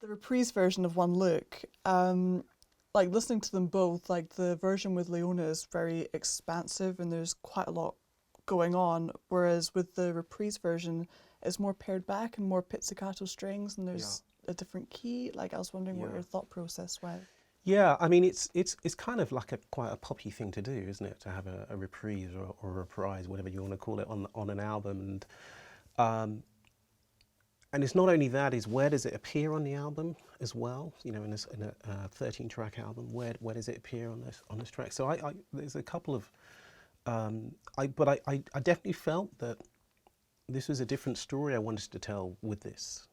the Reprise version of One Look, like listening to them both, like the version with Leona is very expansive and there's quite a lot going on, whereas with the Reprise version, it's more pared back and more pizzicato strings and there's a different key. Like I was wondering what your thought process was. Yeah, I mean it's kind of like quite a poppy thing to do, isn't it? To have a reprise or a reprise, whatever you want to call it, on an album, and it's not only that, is where does it appear on the album as well? You know, in a 13-track album, where does it appear on this track? So there's a couple of, I definitely felt that this was a different story I wanted to tell with this.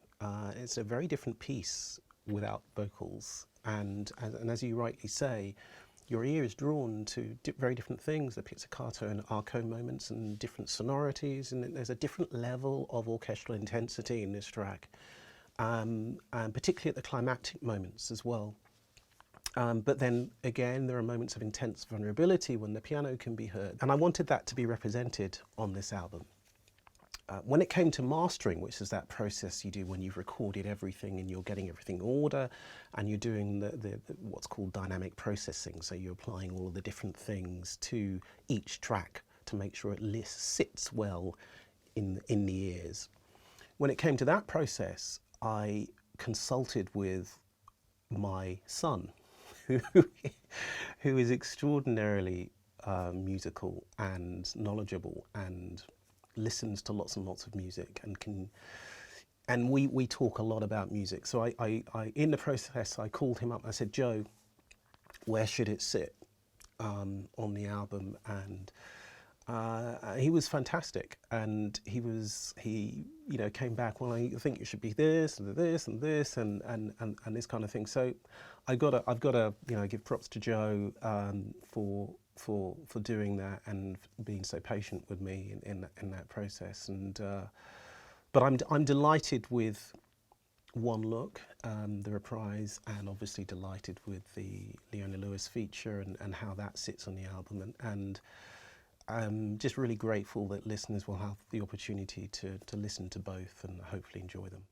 It's a very different piece without vocals, and as you rightly say, your ear is drawn to very different things, the pizzicato and arco moments and different sonorities, and there's a different level of orchestral intensity in this track, and particularly at the climactic moments as well. But then again, there are moments of intense vulnerability when the piano can be heard, and I wanted that to be represented on this album. When it came to mastering, which is that process you do when you've recorded everything and you're getting everything in order, and you're doing the what's called dynamic processing, so you're applying all of the different things to each track to make sure it sits well in the ears. When it came to that process, I consulted with my son, who is extraordinarily musical and knowledgeable and listens to lots and lots of music and we talk a lot about music. So I in the process I called him up. I said, Joe, where should it sit on the album? And he was fantastic, and he came back, well, I think it should be this and this and this and this kind of thing. So I've got to give props to Joe for doing that and being so patient with me in that process. And but I'm delighted with One Look, the Reprise, and obviously delighted with the Leona Lewis feature and how that sits on the album, and I'm just really grateful that listeners will have the opportunity to listen to both and hopefully enjoy them.